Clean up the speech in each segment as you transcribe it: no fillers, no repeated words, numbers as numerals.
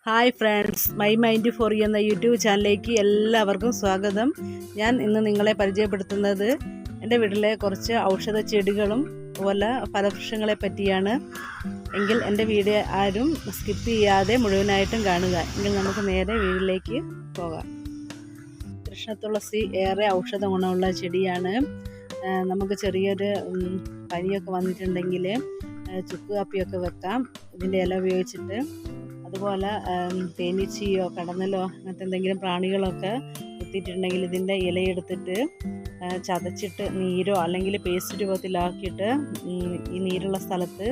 Hi friends, my mind for എന്ന YouTube ചാനലിലേക്ക് എല്ലാവർക്കും സ്വാഗതം. ഞാൻ ഇന്ന് നിങ്ങളെ പരിചയപ്പെടുത്തുന്നത് എൻ്റെ വീട്ടിലെ കുറച്ച് ഔഷധ ചെടികളും അതുപോലെ ഫലവൃക്ഷങ്ങളെ പറ്റിയാണ്. എങ്കിൽ എൻ്റെ വീഡിയോ ആരും സ്കിപ്പ് ചെയ്യാതെ മുഴുവനായിട്ടും കാണുക. എങ്കിൽ നമുക്ക് നേരെ വീട്ടിലേക്ക് പോകാം. കൃഷ്ണതുളസി ഏറെ ഔഷധ ഗുണമുള്ള ചെടിയാണ്. നമുക്ക് ചെറിയൊരു പനിയൊക്കെ വന്നിട്ടുണ്ടെങ്കിൽ ചുക്ക് കാപ്പിയൊക്കെ വെക്കാം ഇതിൻ്റെ ഇല ഉപയോഗിച്ചിട്ട്. അതുപോലെ തേനീച്ചയോ കടന്നലോ അങ്ങനത്തെ എന്തെങ്കിലും പ്രാണികളൊക്കെ കുത്തിയിട്ടുണ്ടെങ്കിൽ ഇതിൻ്റെ ഇലയെടുത്തിട്ട് ചതച്ചിട്ട് നീരോ അല്ലെങ്കിൽ പേസ്റ്റ് രൂപത്തിലാക്കിയിട്ട് ഈ നീരുള്ള സ്ഥലത്ത്,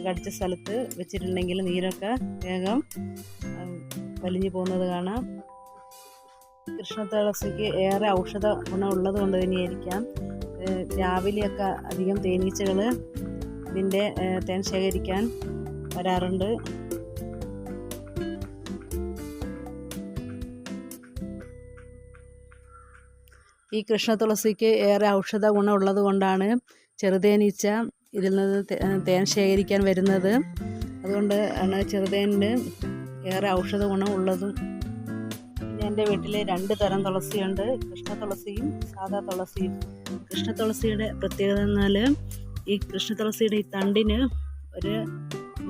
കടിച്ച സ്ഥലത്ത് വെച്ചിട്ടുണ്ടെങ്കിൽ നീരൊക്കെ വേഗം വലിഞ്ഞു പോകുന്നത് കാണാം. കൃഷ്ണതുളസിക്ക് ഏറെ ഔഷധ ഗുണമുള്ളത് കൊണ്ട് തന്നെയായിരിക്കാം രാവിലെയൊക്കെ അധികം തേനീച്ചകൾ ഇതിൻ്റെ തേൻ ശേഖരിക്കാൻ വരാറുണ്ട്. ഈ കൃഷ്ണതുളസിക്ക് ഏറെ ഔഷധ ഗുണമുള്ളത് കൊണ്ടാണ് ചെറുതേനീച്ച ഇതിൽ നിന്ന് തേൻ ശേഖരിക്കാൻ വരുന്നത്. അതുകൊണ്ട് ആണ് ചെറുതേനിന് ഏറെ ഔഷധ ഗുണം ഉള്ളതും. പിന്നെ എൻ്റെ വീട്ടിൽ 2 തരം തുളസിയുണ്ട്, കൃഷ്ണതുളസിയും സാധാ തുളസിയും. കൃഷ്ണതുളസിയുടെ പ്രത്യേകത എന്നാൽ ഈ കൃഷ്ണതുളസിയുടെ ഈ തണ്ടിന് ഒരു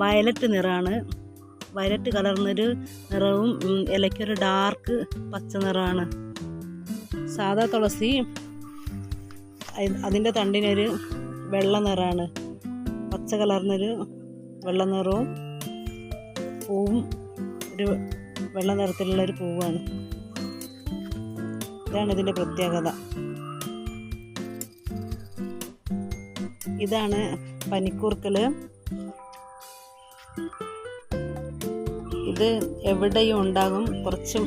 വയലറ്റ് നിറമാണ്, വയലറ്റ് കലർന്നൊരു നിറവും ഇലയ്ക്കൊരു ഡാർക്ക് പച്ച നിറമാണ്. സാധാ തുളസി അതിൻ്റെ തണ്ടിനൊരു വെള്ള നിറമാണ്, പച്ച കലർന്നൊരു വെള്ള നിറവും പൂവും ഒരു വെള്ള നിറത്തിലുള്ളൊരു പൂവാണ്. ഇതാണ് ഇതിൻ്റെ പ്രത്യേകത. ഇതാണ് പനിക്കൂർക്കൽ. ഇത് എവിടെയും ഉണ്ടാകും. കുറച്ചും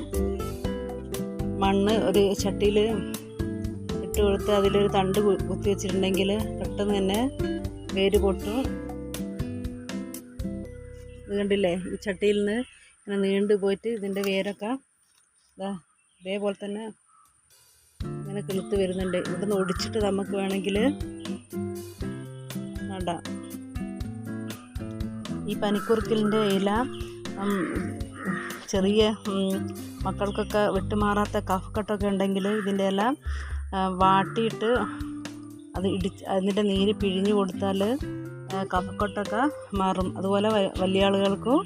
മണ്ണ് ഒരു ചട്ടിയിൽ ഇട്ട് കൊടുത്ത് അതിലൊരു തണ്ട് കുത്തി വെച്ചിട്ടുണ്ടെങ്കിൽ പെട്ടെന്ന് തന്നെ വേര് പൊട്ടും. ഇത് കണ്ടില്ലേ, ഈ ചട്ടിയിൽ നിന്ന് ഇങ്ങനെ നീണ്ടു പോയിട്ട് ഇതിൻ്റെ വേരൊക്കെ ഇതേപോലെ തന്നെ ഇങ്ങനെ കിളുത്ത് വരുന്നുണ്ട്. ഇവിടുന്ന് ഒടിച്ചിട്ട് നമുക്ക് വേണമെങ്കിൽ നടാം. ഈ പനിക്കൂർക്കലിൻ്റെ ഇല ചെറിയ മക്കൾക്കൊക്കെ വിട്ടുമാറാത്ത കഫക്കെട്ടൊക്കെ ഉണ്ടെങ്കിൽ ഇതിൻ്റെ ഇല വാട്ടിയിട്ട് അതിൻ്റെ നീര് പിഴിഞ്ഞു കൊടുത്താൽ കഫക്കെട്ടൊക്കെ മാറും. അതുപോലെ വലിയ ആളുകൾക്കും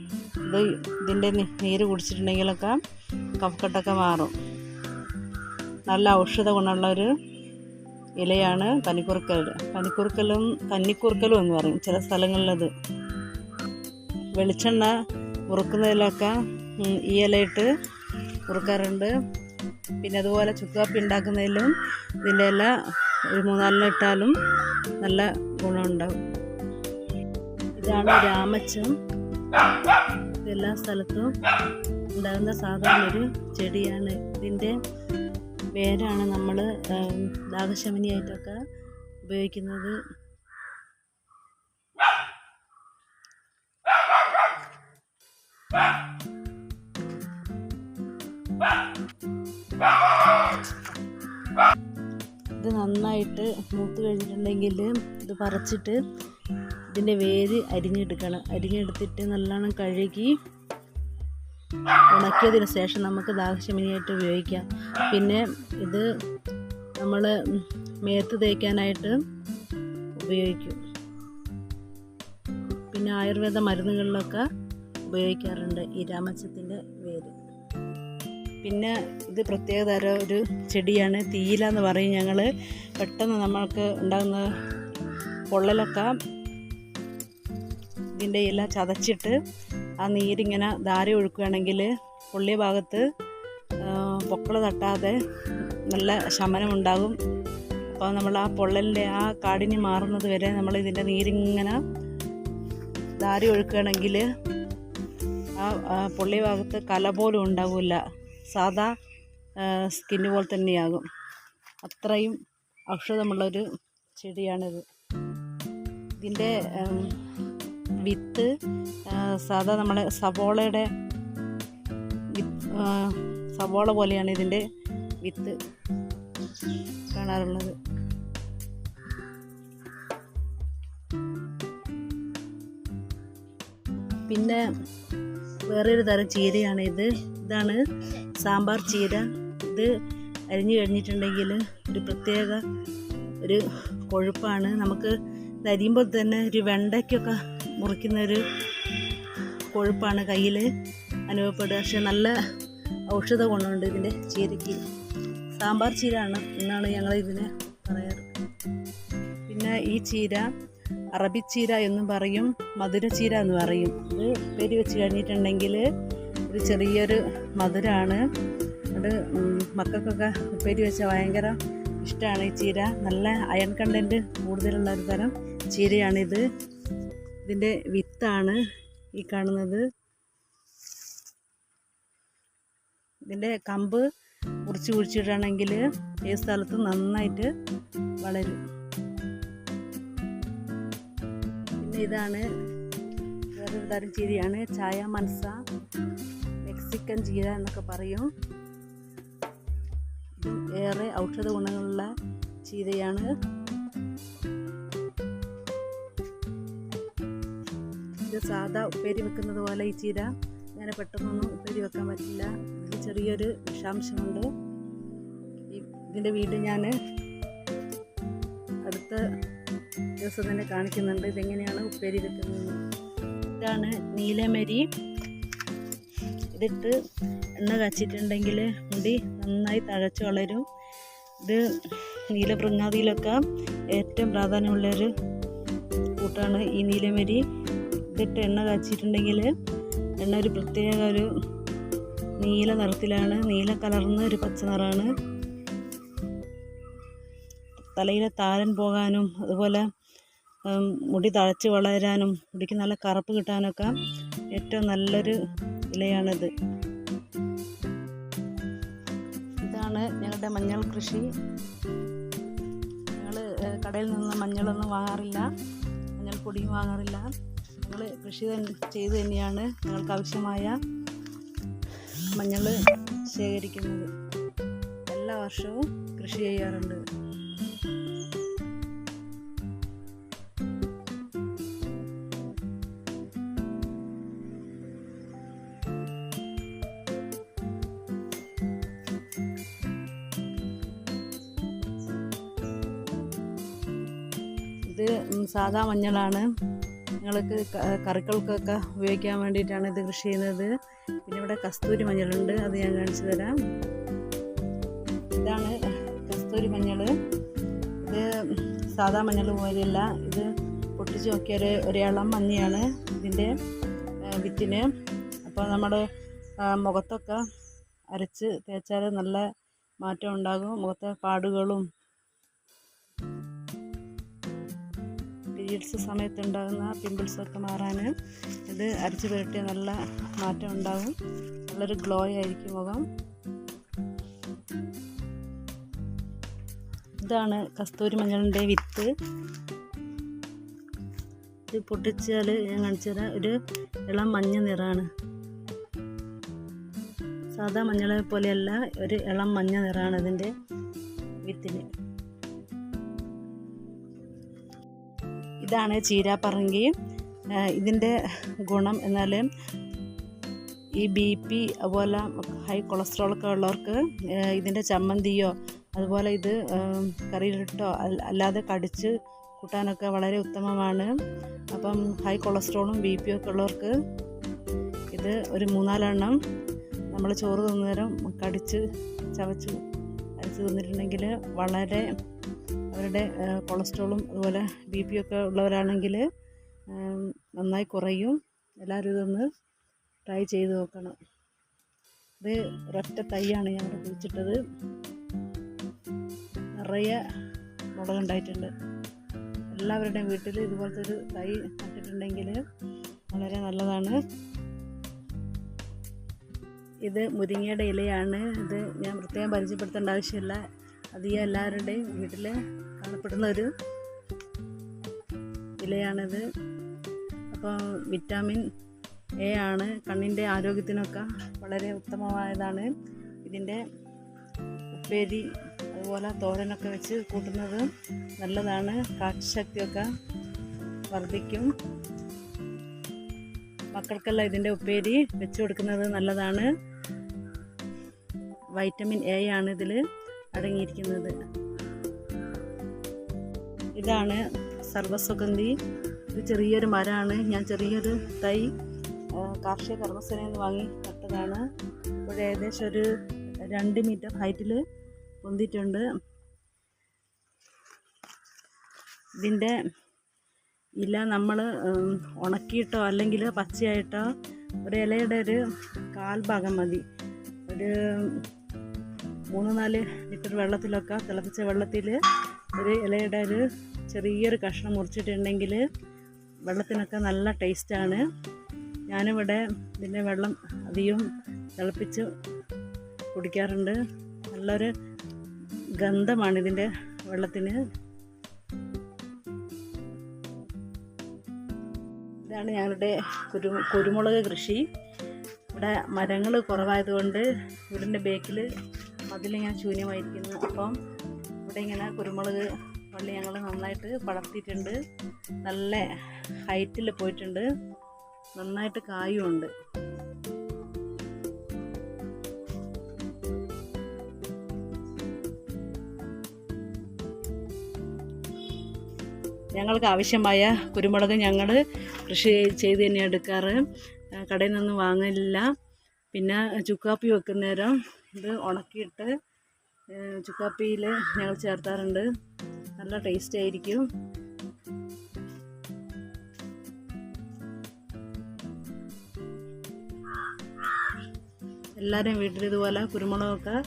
ഇതിൻ്റെ നീര് കുടിച്ചിട്ടുണ്ടെങ്കിലൊക്കെ കഫക്കെട്ടൊക്കെ മാറും. നല്ല ഔഷധ ഗുണമുള്ളൊരു ഇലയാണ് പനിക്കൂർക്കൽ. കന്നിക്കൂർക്കലും എന്ന് പറയും ചില സ്ഥലങ്ങളിലത്. വെളിച്ചെണ്ണ മുറുക്കുന്നതിലൊക്കെ ഈ ഇലയിട്ട് മുറുക്കാറുണ്ട്. പിന്നെ അതുപോലെ ചുക്കാപ്പി ഉണ്ടാക്കുന്നതിലും ഇതിൻ്റെ ഇല ഒരു 3-4 ഇട്ടാലും നല്ല ഗുണമുണ്ടാകും. ഇതാണ് രാമച്ചം. എല്ലാ സ്ഥലത്തും ഉണ്ടാകുന്ന സാധാരണ ഒരു ചെടിയാണ്. ഇതിൻ്റെ വേരാണ് നമ്മൾ ദാഹശമനിയായിട്ടൊക്കെ ഉപയോഗിക്കുന്നത്. ഇത് നന്നായിട്ട് മൂത്ത് കഴിഞ്ഞിട്ടുണ്ടെങ്കിൽ ഇത് പറിച്ചിട്ട് ഇതിൻ്റെ വേര് അരിഞ്ഞെടുത്തിട്ട് നല്ലോണം കഴുകി ഉണക്കിയതിന് ശേഷം നമുക്ക് ദാഹശമനിയായിട്ട് ഉപയോഗിക്കാം. പിന്നെ ഇത് നമ്മൾ മേത്ത് തേക്കാനായിട്ട് ഉപയോഗിക്കും. പിന്നെ ആയുർവേദ മരുന്നുകളിലൊക്കെ ഉപയോഗിക്കാറുണ്ട് ഈ രാമച്ചത്തിൻ്റെ വേര്. പിന്നെ ഇത് പ്രത്യേക തരം ഒരു ചെടിയാണ്, തീയില എന്ന് പറയും ഞങ്ങൾ. പെട്ടെന്ന് നമ്മൾക്ക് ഉണ്ടാകുന്ന പൊള്ളലൊക്കെ ഇതിൻ്റെ ഇല ചതച്ചിട്ട് ആ നീരിങ്ങനെ ധാര ഒഴുക്കുകയാണെങ്കിൽ പൊള്ളിയ ഭാഗത്ത് പൊക്കള തട്ടാതെ നല്ല ശമനമുണ്ടാകും. അപ്പോൾ നമ്മൾ ആ പൊള്ളലിൻ്റെ ആ കാഠിന്യം മാറുന്നത് വരെ നമ്മൾ ഇതിൻ്റെ നീരിങ്ങനെ ധാര ഒഴുക്കുകയാണെങ്കിൽ ആ പൊള്ളിയ ഭാഗത്ത് കല പോലും ഉണ്ടാവില്ല, സാധാ സ്കിന്ന് പോലെ തന്നെയാകും. അത്രയും ഔഷധമുള്ളൊരു ചെടിയാണിത്. ഇതിൻ്റെ വിത്ത് സാധാ നമ്മളെ സവോള പോലെയാണ് ഇതിൻ്റെ വിത്ത് കാണാറുള്ളത്. പിന്നെ വേറൊരു തരം ചീരയാണ് ഇത്. ഇതാണ് സാമ്പാർ ചീര. ഇത് അരിഞ്ഞു കഴിഞ്ഞിട്ടുണ്ടെങ്കിൽ ഒരു പ്രത്യേക ഒരു കൊഴുപ്പാണ്. നമുക്ക് ഇത് അരിയുമ്പോൾ തന്നെ ഒരു വെണ്ടയ്ക്കൊക്കെ മുറിക്കുന്ന ഒരു കൊഴുപ്പാണ് കയ്യിൽ അനുഭവപ്പെടുക. പക്ഷെ നല്ല ഔഷധ ഗുണമുണ്ട് ഇതിൻ്റെ ചീരയ്ക്ക്. സാമ്പാർ ചീര എന്നാണ് ഞങ്ങൾ ഇതിനെ പറയാറ്. പിന്നെ ഈ ചീര അറബിച്ചീര എന്നും പറയും, മധുരച്ചീര എന്ന് പറയും. ഇത് ഉപ്പേരി വെച്ച് കഴിഞ്ഞിട്ടുണ്ടെങ്കിൽ ഒരു ചെറിയൊരു മധുരമാണ്. അത് മക്കൾക്കൊക്കെ ഉപ്പേരി വെച്ചാൽ ഭയങ്കര ഇഷ്ടമാണ് ഈ ചീര. നല്ല അയൺ കണ്ടൻറ്റ് കൂടുതലുള്ള ഒരു തരം ചീരയാണിത്. ഇതിൻ്റെ വിത്താണ് ഈ കാണുന്നത്. ഇതിൻ്റെ കമ്പ് മുറിച്ച് കുഴിച്ചിടുകയാണെങ്കിൽ ഏത് സ്ഥലത്തും നന്നായിട്ട് വളരും. പിന്നെ ഇതാണ് വേറൊരു തരം ചീരയാണ്, ചായ മൻസ, മെക്സിക്കൻ ചീര എന്നൊക്കെ പറയും. ഏറെ ഔഷധ ഗുണങ്ങളുള്ള ചീരയാണ്. ഇത് സാധാ ഉപ്പേരി വെക്കുന്നത് പോലെ ഈ ചീര അങ്ങനെ പെട്ടെന്നൊന്നും ഉപ്പേരി വെക്കാൻ പറ്റില്ല. ഇതിൽ ചെറിയൊരു വിഷാംശമുണ്ട്. ഇതിൻ്റെ വീട് ഞാൻ അടുത്ത ദിവസം തന്നെ കാണിക്കുന്നുണ്ട് ഇതെങ്ങനെയാണ് ഉപ്പേരി വെക്കുന്നത്. ഇതാണ് നീലമരി. ഇതിട്ട് എണ്ണ കാച്ചിട്ടുണ്ടെങ്കിൽ മുടി നന്നായി തഴച്ച് വളരും. ഇത് നീലഭൃങ്ങാതിയിലൊക്കെ ഏറ്റവും പ്രാധാന്യമുള്ളൊരു കൂട്ടാണ് ഈ നീലമരി. ഇതിട്ട് എണ്ണ കാച്ചിട്ടുണ്ടെങ്കിൽ എണ്ണ ഒരു പ്രത്യേക ഒരു നീല നിറത്തിലാണ്, നീല കലർന്ന ഒരു പച്ച നിറമാണ്. തലയിലെ താരൻ പോകാനും അതുപോലെ മുടി തഴച്ച് വളരാനും മുടിക്ക് നല്ല കറുപ്പ് കിട്ടാനൊക്കെ ഏറ്റവും നല്ലൊരു ഇലയാണിത്. ഇതാണ് ഞങ്ങളുടെ മഞ്ഞൾ കൃഷി. ഞങ്ങൾ കടയിൽ നിന്ന് മഞ്ഞളൊന്നും വാങ്ങാറില്ല, മഞ്ഞൾപ്പൊടിയും വാങ്ങാറില്ല. ഞങ്ങൾ കൃഷി ചെയ്ത് തന്നെയാണ് ഞങ്ങൾക്ക് ആവശ്യമായ മഞ്ഞൾ ശേഖരിക്കുന്നത്. എല്ലാ വർഷവും കൃഷി ചെയ്യാറുണ്ട്. ഇത് സാധാ മഞ്ഞളാണ്. ഞങ്ങൾക്ക് കറികൾക്കൊക്കെ ഉപയോഗിക്കാൻ വേണ്ടിയിട്ടാണ് ഇത് കൃഷി ചെയ്യുന്നത്. പിന്നെ ഇവിടെ കസ്തൂരി മഞ്ഞളുണ്ട്, അത് ഞാൻ കാണിച്ചു തരാം. ഇതാണ് കസ്തൂരി മഞ്ഞൾ. ഇത് സാധാ മഞ്ഞൾ പോലെയല്ല, ഇത് പൊട്ടിച്ച് നോക്കിയ ഒരു ഇളം മഞ്ഞയാണ് ഇതിൻ്റെ വിത്തിന്. അപ്പോൾ നമ്മുടെ മുഖത്തൊക്കെ അരച്ച് തേച്ചാൽ നല്ല മാറ്റം ഉണ്ടാകും. മുഖത്തെ പാടുകളും പീരിയഡ്സ് സമയത്തുണ്ടാകുന്ന പിമ്പിൾസൊക്കെ മാറാൻ ഇത് അരച്ച് പുരട്ടിയാൽ നല്ല മാറ്റം ഉണ്ടാകും. നല്ലൊരു ഗ്ലോ ആയിരിക്കും മുഖം. ഇതാണ് കസ്തൂരി മഞ്ഞളിൻ്റെ വിത്ത്. ഇത് പൊട്ടിച്ചാൽ ഞാൻ കാണിച്ചു തരാം, ഒരു ഇളം മഞ്ഞ നിറമാണ്. സാധാ മഞ്ഞളെ പോലെയല്ല, ഒരു ഇളം മഞ്ഞ നിറമാണ് ഇതിൻ്റെ വിത്തിന്. ഇതാണ് ചീരാപ്പറങ്കി. ഇതിൻ്റെ ഗുണം എന്നാൽ ഈ BP അതുപോലെ ഹൈ കൊളസ്ട്രോളൊക്കെ ഉള്ളവർക്ക് ഇതിൻ്റെ ചമ്മന്തിയോ അതുപോലെ ഇത് കറിയിലിട്ടോ അല്ലാതെ കടിച്ച് കൂട്ടാനൊക്കെ വളരെ ഉത്തമമാണ്. അപ്പം ഹൈ കൊളസ്ട്രോളും BP ഒക്കെ ഉള്ളവർക്ക് ഇത് ഒരു 3-4 എണ്ണം നമ്മൾ ചോറ് തിന്നേരം കടിച്ച് ചവച്ച് അരച്ച് തിന്നിട്ടുണ്ടെങ്കിൽ വളരെ അവരുടെ കൊളസ്ട്രോളും അതുപോലെ BP ഒക്കെ ഉള്ളവരാണെങ്കിൽ നന്നായി കുറയും. എല്ലാവരും ഇതൊന്ന് ട്രൈ ചെയ്ത് നോക്കണം. ഇത് ഒരൊറ്റ തൈയാണ് ഞങ്ങൾ കുഴിച്ചിട്ടത്. നിറയെ മുളകുണ്ടായിട്ടുണ്ട്. എല്ലാവരുടെയും വീട്ടിൽ ഇതുപോലത്തെ ഒരു തൈ നട്ടിട്ടുണ്ടെങ്കിൽ വളരെ നല്ലതാണ്. ഇത് മുരിങ്ങയുടെ ഇലയാണ്. ഇത് ഞാൻ പ്രത്യേകം പരിചയപ്പെടുത്തേണ്ട ആവശ്യമില്ല, അധികം എല്ലാവരുടെയും വീട്ടിൽ കാണപ്പെടുന്ന ഒരു ഇലയാണിത്. അപ്പോൾ വിറ്റാമിൻ A ആണ്, കണ്ണിൻ്റെ ആരോഗ്യത്തിനൊക്കെ വളരെ ഉത്തമമായതാണ്. ഇതിൻ്റെ ഉപ്പേരി അതുപോലെ തോരനൊക്കെ വെച്ച് കൂട്ടുന്നത് നല്ലതാണ്. കാഴ്ചശക്തിയൊക്കെ വർദ്ധിക്കും. മക്കൾക്കെല്ലാം ഇതിൻ്റെ ഉപ്പേരി വെച്ച് കൊടുക്കുന്നത് നല്ലതാണ്. വൈറ്റമിൻ എ ആണ് ഇതിൽ അടങ്ങിയിരിക്കുന്നത്. ഇതാണ് സർവ്വസുഗന്ധി. ഇത് ചെറിയൊരു മരമാണ്. ഞാൻ ചെറിയൊരു തൈ കാർഷിക കർമ്മസേനയിൽ നിന്ന് വാങ്ങി നട്ടതാണ്. ഇവിടെ ഏകദേശം ഒരു 2 മീറ്റർ ഹൈറ്റിൽ പൊന്തിയിട്ടുണ്ട്. ഇതിൻ്റെ ഇല നമ്മൾ ഉണക്കിയിട്ടോ അല്ലെങ്കിൽ പച്ചയായിട്ടോ ഒരു ഇലയുടെ ഒരു 1/4 ഭാഗം മതി. ഒരു 3-4 ലിറ്റർ വെള്ളത്തിലൊക്കെ തിളപ്പിച്ച വെള്ളത്തിൽ ഒരു ഇലയുടെ ഒരു ചെറിയൊരു കഷ്ണം മുറിച്ചിട്ടുണ്ടെങ്കിൽ വെള്ളത്തിനൊക്കെ നല്ല ടേസ്റ്റാണ്. ഞാനിവിടെ ഇതിൻ്റെ വെള്ളം അധികം തിളപ്പിച്ച് കുടിക്കാറുണ്ട്. നല്ലൊരു ഗന്ധമാണ് ഇതിൻ്റെ വെള്ളത്തിന്. ഇതാണ് ഞങ്ങളുടെ കുരുമുളക് കൃഷി. ഇവിടെ മരങ്ങൾ കുറവായതുകൊണ്ട് വീടിൻ്റെ ബേക്കിൽ മതിലിങ്ങനെ ശൂന്യമായിരിക്കുന്നു. അപ്പം ഇവിടെ ഇങ്ങനെ കുരുമുളക് വള്ളി ഞങ്ങൾ നന്നായിട്ട് പടർത്തിയിട്ടുണ്ട്. നല്ല ഹൈറ്റിൽ പോയിട്ടുണ്ട്. നന്നായിട്ട് കായുമുണ്ട്. ഞങ്ങൾക്ക് ആവശ്യമായ കുരുമുളക് ഞങ്ങൾ കൃഷി ചെയ്ത് തന്നെ എടുക്കാറ്. കടയിൽ നിന്നും വാങ്ങില്ല. പിന്നെ ചുക്കാപ്പി വെക്കുന്നേരം ഇത് ഉണക്കിയിട്ട് ചുക്കാപ്പിയിൽ ഞങ്ങൾ ചേർത്താറുണ്ട്. നല്ല ടേസ്റ്റ് ആയിരിക്കും. എല്ലാവരും വീട്ടിൽ ഇതുപോലെ കുരുമുളകൊക്കെ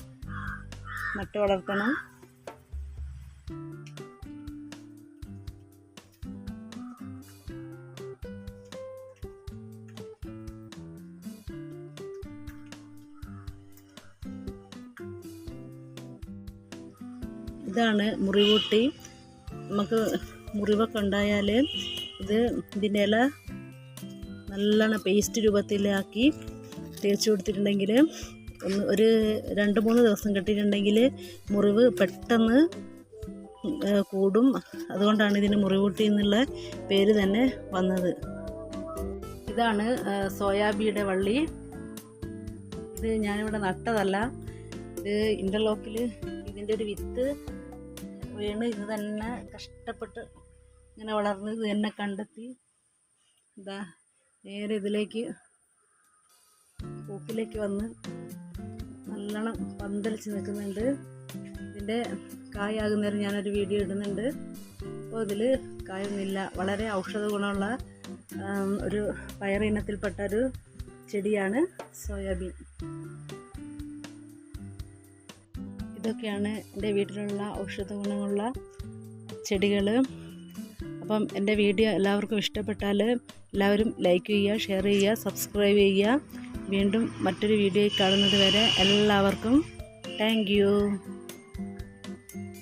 നട്ട് വളർത്തണം. ഇതാണ് മുറിവൂട്ടി. നമുക്ക് മുറിവൊക്കെ ഉണ്ടായാൽ ഇതിൻ്റെ ഇല നല്ലോണം പേസ്റ്റ് രൂപത്തിലാക്കി തേച്ച് കൊടുത്തിട്ടുണ്ടെങ്കിൽ ഒരു 2-3 ദിവസം കെട്ടിയിട്ടുണ്ടെങ്കിൽ മുറിവ് പെട്ടെന്ന് കൂടും. അതുകൊണ്ടാണ് ഇതിന് മുറിവൂട്ടി എന്നുള്ള പേര് തന്നെ വന്നത്. ഇതാണ് സോയാബീൻ്റെ വള്ളി. ഇത് ഞാനിവിടെ നട്ടതല്ല. ഇത് ഇൻ്റർലോക്കിൽ ഇതിൻ്റെ ഒരു വിത്ത് വീണ് ഇത് തന്നെ കഷ്ടപ്പെട്ട് ഇങ്ങനെ വളർന്ന് ഇത് തന്നെ കണ്ടെത്തി ഇതാ നേരെ ഇതിലേക്ക് പൂക്കിലേക്ക് വന്ന് നല്ലോണം പന്തലിച്ച് നിൽക്കുന്നുണ്ട്. ഇതിൻ്റെ കായാകുന്നേരം ഞാനൊരു വീഡിയോ ഇടുന്നുണ്ട്. അപ്പോൾ ഇതിൽ കായൊന്നുമില്ല. വളരെ ഔഷധ ഗുണമുള്ള ഒരു പയറിനത്തിൽപ്പെട്ട ഒരു ചെടിയാണ് സോയാബീൻ. ഇതൊക്കെയാണ് എൻ്റെ വീട്ടിലുള്ള ഔഷധ ഗുണമുള്ള ചെടികൾ. അപ്പം എൻ്റെ വീഡിയോ എല്ലാവർക്കും ഇഷ്ടപ്പെട്ടാൽ എല്ലാവരും ലൈക്ക് ചെയ്യുക, ഷെയർ ചെയ്യുക, സബ്സ്ക്രൈബ് ചെയ്യുക. വീണ്ടും മറ്റൊരു വീഡിയോയിൽ കാണുന്നത് വരെ എല്ലാവർക്കും താങ്ക് യു.